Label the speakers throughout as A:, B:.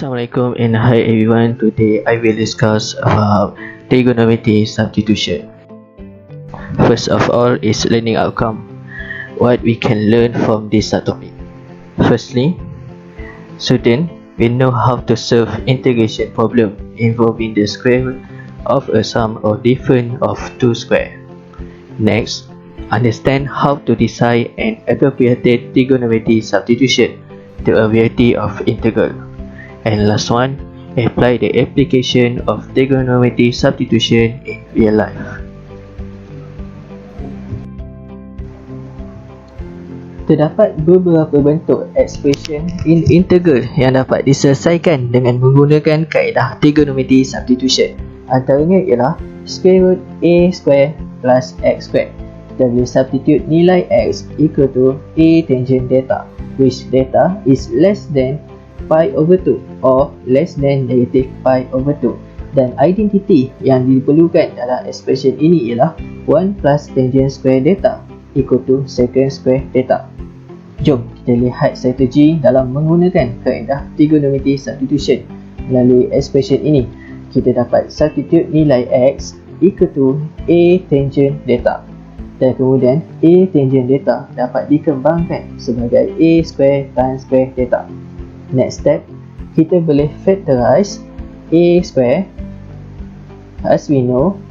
A: Assalamualaikum and hi everyone. Today I will discuss about trigonometry substitution. First of all is learning outcome. What we can learn from this topic. Firstly, student will know how to solve integration problem involving the square root of a sum or difference of two squares. Next, understand how to decide an appropriate trigonometry substitution to a variety of integral. And last one, apply the application of trigonometry substitution in real life. Terdapat beberapa bentuk expression in integral yang dapat diselesaikan dengan menggunakan kaedah trigonometry substitution. Antaranya ialah square root a square plus x square. Kita boleh substitute nilai x equal to a tangent theta, which theta is less than pi over 2 or less than negative pi over 2. Dan identity yang diperlukan dalam expression ini ialah 1 plus tangent square theta equal to secant square theta. Jom kita lihat strategi dalam menggunakan kaedah trigonometry substitution. Melalui expression ini, kita dapat substitute nilai x equal to a tangent theta. Dan kemudian a tangent theta dapat dikembangkan sebagai a square times square theta. Next step, kita boleh factorize a square. As we know,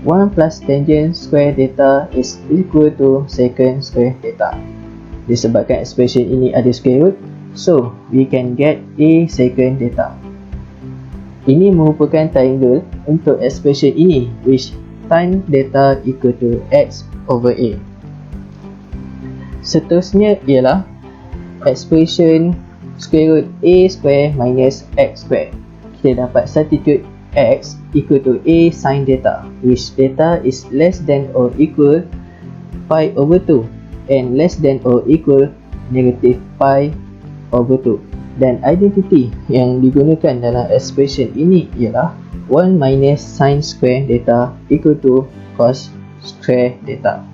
A: 1 plus tangent square theta is equal to secant square theta. Disebabkan expression ini ada square root, so we can get a secant theta. Ini merupakan triangle untuk expression ini, which tan theta equal to x over a. Seterusnya ialah expression square root a square minus x square. Kita dapat substitute x equal to a sin theta, which theta is less than or equal pi over 2 and less than or equal negative pi over 2. Dan identity yang digunakan dalam expression ini ialah 1 minus sin square theta equal to cos square theta.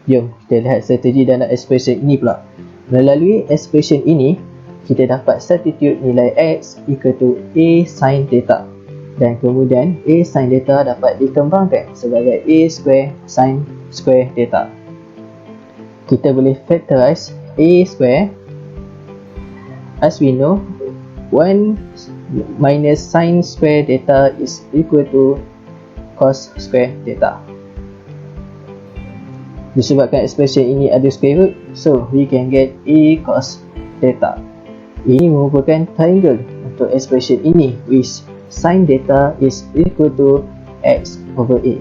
A: Jom kita lihat strategi dalam expression ini pula. Melalui expression ini, kita dapat substitute nilai x equal to a sin theta. Dan kemudian a sin theta dapat dikembangkan sebagai a square sin square theta. Kita boleh factorize a square. As we know, 1 minus sin square theta is equal to cos square theta. Disebabkan expression ini ada square root, so we can get a cos theta. Ini merupakan triangle untuk expression ini, which sin theta is equal to x over a.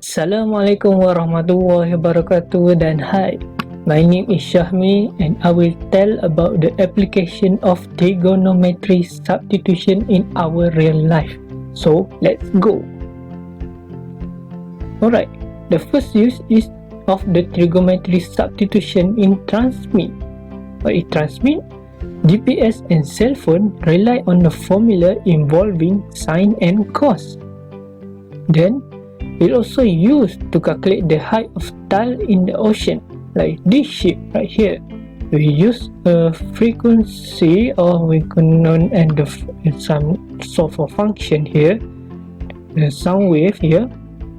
B: Assalamualaikum warahmatullahi wabarakatuh dan hi. My name is Syahmi and I will tell about the application of trigonometry substitution in our real life. So, let's go. Alright, the first use is of the trigonometry substitution in transmit. What it transmit? GPS and cell phone rely on a formula involving sine and cos. Then, it also used to calculate the height of tile in the ocean, like this ship right here. We use a frequency, or we can known and some sort of function here, the sound wave here.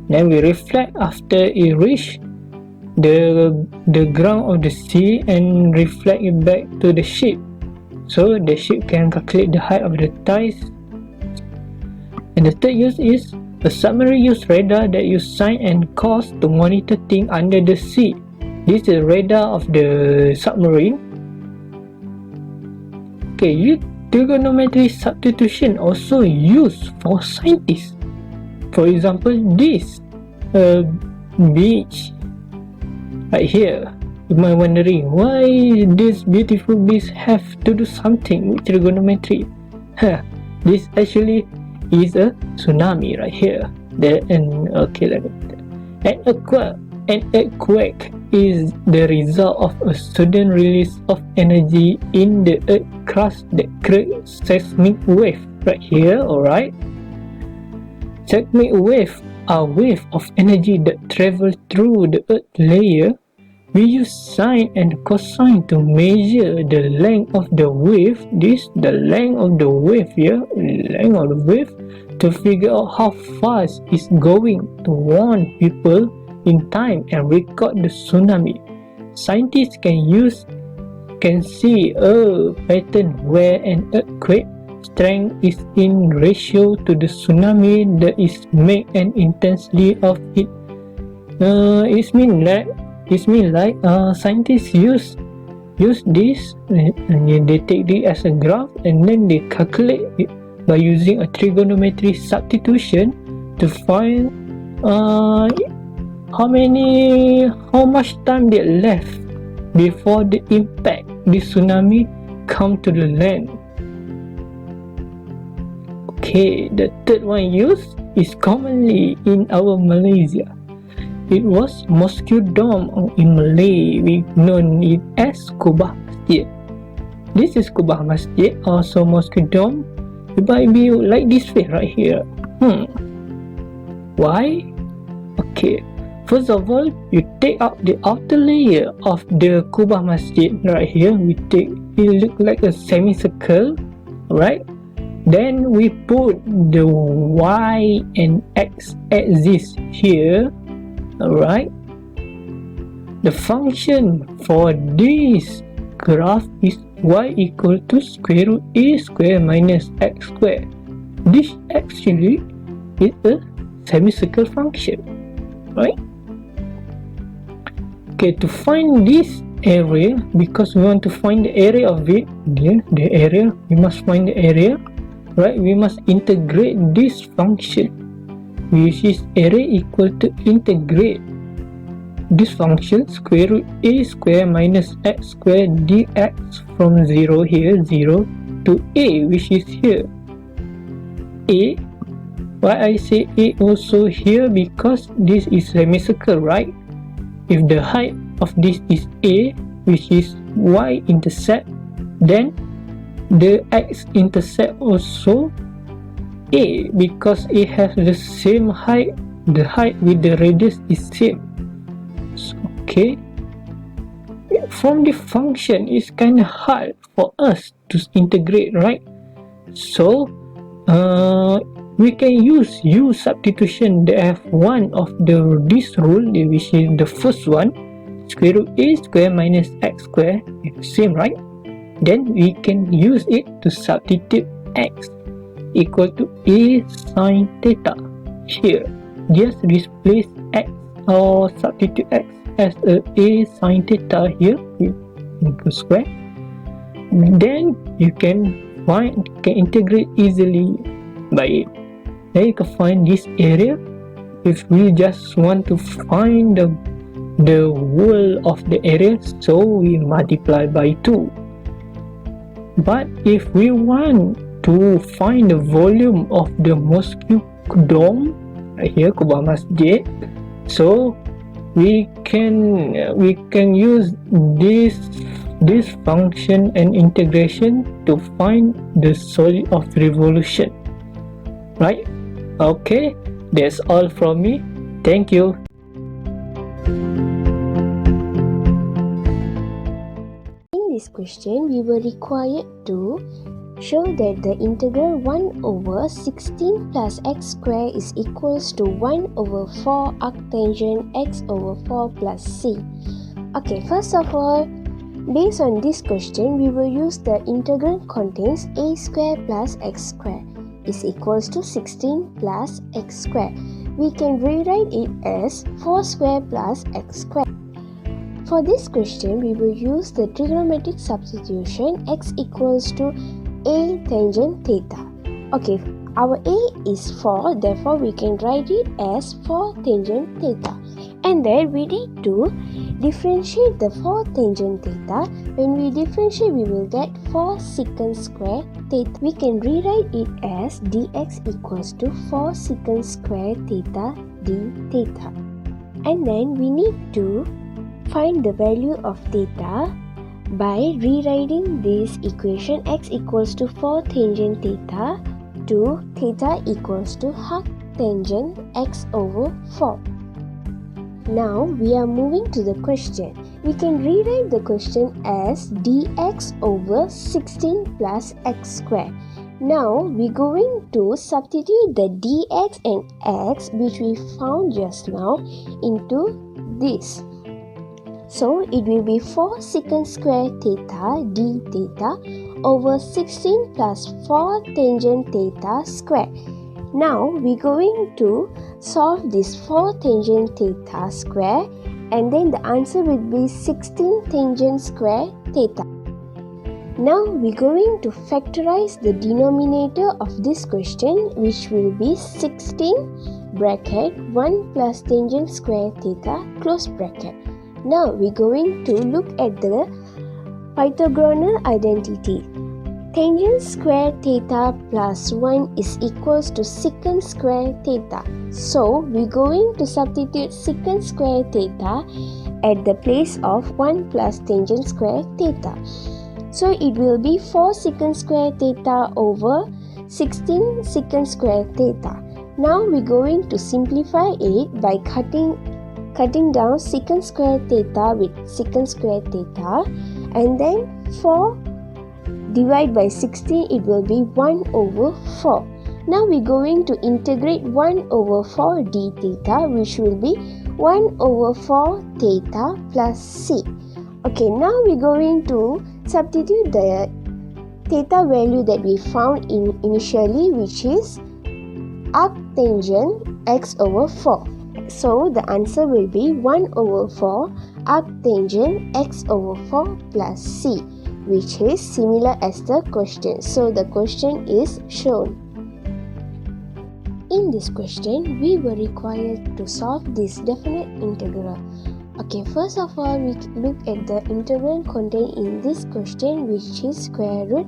B: Then we reflect after it reach the ground of the sea and reflect it back to the ship, so the ship can calculate the height of the tides. And the third use is a submarine use radar that use sine and cos to monitor things under the sea. This is radar of the submarine. Okay, trigonometry substitution also used for scientists. For example, this beach right here. You might wondering why this beautiful beach have to do something with trigonometry. This actually is a tsunami right here. An earthquake is the result of a sudden release of energy in the earth crust that creates seismic wave right here. Alright, seismic wave are wave of energy that travel through the earth layer we use sine and cosine to measure the length of the wave. This the length of the wave here, length of the wave, to figure out how fast it's going, to warn people in time and record the tsunami. Scientists can see a pattern where an earthquake strength is in ratio to the tsunami that is made and intensity of it. It means like scientists use this and they take it as a graph and then they calculate it by using a trigonometric substitution to find how much time they left before the impact, the tsunami come to the land. Okay, the third one used is commonly in our Malaysia. It was Mosque Dome in Malay. We known it as Kubah Masjid. This is Kubah Masjid, also Mosque Dome. It might be like this way right here. Why? Okay, first of all, you take out the outer layer of the Kubah Masjid right here. It look like a semicircle, right? Then we put the y and x axis here. Alright, the function for this graph is y equal to square root a square minus x square. This actually is a semicircle function, right? Okay, to find this area, because we want to find the area of it, the area, we must find the area, right? We must integrate this function, which is area equal to integrate this function square root a square minus x square dx from 0 here, 0 to a, which is here. A, why I say a also here, because this is semicircle, right? If the height of this is a, which is y-intercept, then the x-intercept also a, because it has the same height. The height with the radius is same. So, okay, from the function it's kind of hard for us to integrate, right? So we can use U substitution. They have one of this rule, which is the first one, square root a square minus x square, same, right? Then we can use it to substitute x equal to a sine theta here. Just replace x or substitute x as a sine theta here into square. Then you can integrate easily by it. Then you can find this area. If we just want to find the whole of the area, so we multiply by 2. But if we want to find the volume of the mosque dome right here, Kubah Masjid, so we can use this function and integration to find the solid of revolution, right? Okay, that's all from me. Thank you.
C: In this question, we were required to show that the integral 1 over 16 plus x square is equals to 1 over 4 arctangent x over 4 plus c. Okay, first of all, based on this question, we will use the integral contains a square plus x square is equals to 16 plus x square. We can rewrite it as 4 square plus x square. For this question, we will use the trigonometric substitution x equals to a tangent theta. Okay, our a is 4, therefore we can write it as 4 tangent theta. And then we need to differentiate the 4 tangent theta. When we differentiate, we will get 4 secant square theta. We can rewrite it as dx equals to 4 secant square theta d theta. And then we need to find the value of theta by rewriting this equation x equals to 4 tangent theta to theta equals to half tangent x over 4. Now we are moving to the question. we can rewrite the question as dx over 16 plus x square. Now we're going to substitute the dx and x which we found just now into this. So it will be 4 secant square theta d theta over 16 plus 4 tangent theta square. Now we're going to solve this 4 tangent theta square, and then the answer will be 16 tangent square theta. Now we're going to factorize the denominator of this question, which will be 16 bracket 1 plus tangent square theta close bracket. Now we're going to look at the Pythagorean identity. Tangent square theta plus 1 is equals to secant square theta. So we're going to substitute secant square theta at the place of 1 plus tangent square theta. So it will be 4 secant square theta over 16 secant square theta. Now we're going to simplify it by cutting down secant square theta with secant square theta, and then 4 divided by 16, it will be 1 over 4. Now we're going to integrate 1 over 4 d theta, which will be 1 over 4 theta plus c. Okay, now we're going to substitute the theta value that we found initially, which is arctangent x over 4. So the answer will be 1 over 4 arctangent x over 4 plus c, which is similar as the question. So the question is shown. In this question, we were required to solve this definite integral. Okay, first of all, we look at the integral contained in this question, which is square root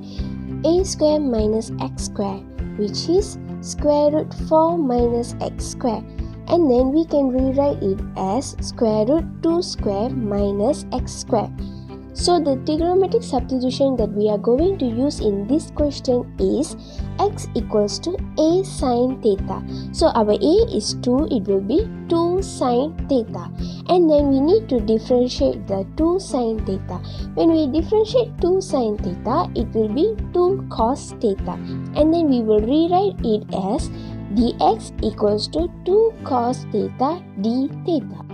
C: a square minus x square, which is square root 4 minus x square. And then we can rewrite it as square root 2 square minus x square. So the trigonometric substitution that we are going to use in this question is x equals to a sine theta. So our a is 2, it will be 2 sine theta. And then we need to differentiate the 2 sine theta. When we differentiate 2 sine theta, it will be 2 cos theta. And then we will rewrite it as dx equals to 2 cos theta d theta.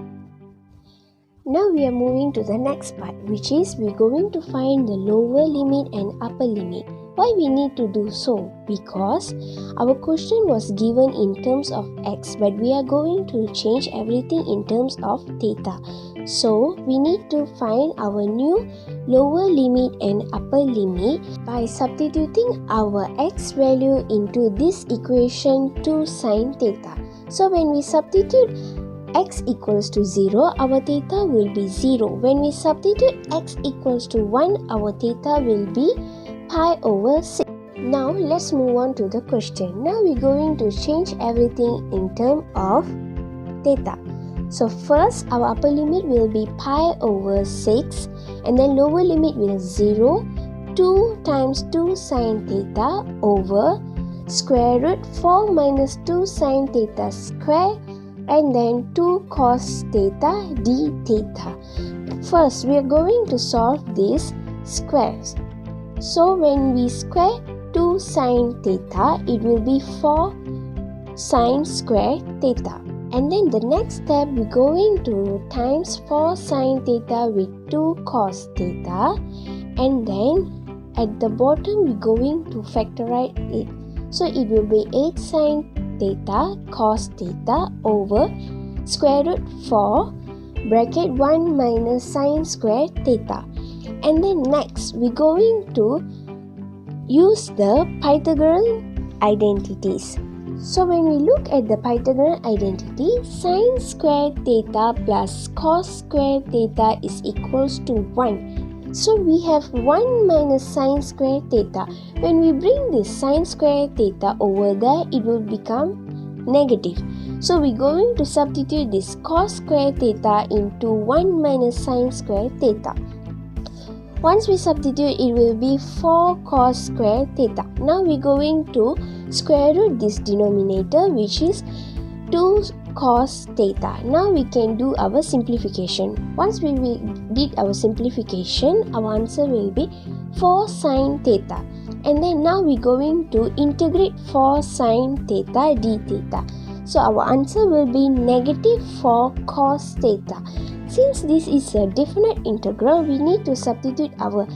C: Now we are moving to the next part, which is we're going to find the lower limit and upper limit. Why we need to do so? Because our question was given in terms of x, but we are going to change everything in terms of theta. So we need to find our new lower limit and upper limit by substituting our x value into this equation 2 sine theta. So when we substitute x equals to 0, our theta will be 0. When we substitute x equals to 1, our theta will be pi over 6. Now let's move on to the question. Now we're going to change everything in terms of theta. So first, our upper limit will be pi over 6, and then lower limit will 0, 2 times 2 sine theta over square root 4 minus 2 sine theta square, and then 2 cos theta d theta. First, we are going to solve these squares. So when we square 2 sine theta, it will be 4 sine square theta. And then the next step, we're going to times 4 sine theta with 2 cos theta. And then at the bottom, we're going to factorize it. So it will be 8 sine theta cos theta over square root 4 bracket 1 minus sine square theta. And then next, we're going to use the Pythagorean identities. So when we look at the Pythagorean identity, sine square theta plus cos square theta is equals to 1. So we have 1 minus sine square theta. When we bring this sine square theta over there, it will become negative. So we're going to substitute this cos square theta into 1 minus sine square theta. Once we substitute, it will be 4 cos square theta. Now we're going to square root this denominator, which is 2 cos theta. Now we can do our simplification. Once we did our simplification, our answer will be 4 sin theta. And then now we're going to integrate 4 sin theta d theta. So our answer will be negative 4 cos theta. Since this is a definite integral, we need to substitute our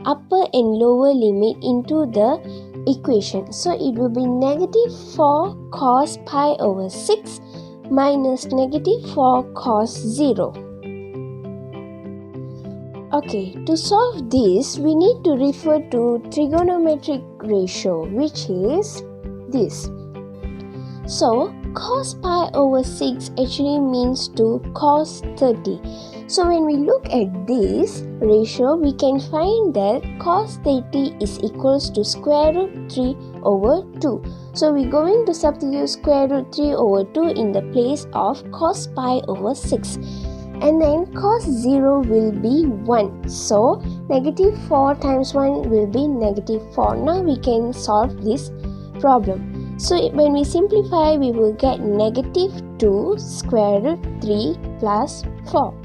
C: upper and lower limit into the equation. So it will be negative 4 cos pi over 6 minus negative 4 cos 0. Okay, to solve this, we need to refer to trigonometric ratio, which is this. So, cos pi over 6 actually means to cos 30. So, when we look at this ratio, we can find that cos 30 is equals to square root 3 over 2. So, we're going to substitute square root 3 over 2 in the place of cos pi over 6. And then cos 0 will be 1. So, negative 4 times 1 will be negative 4. Now we can solve this problem. So, when we simplify, we will get negative 2 square root 3 plus 4.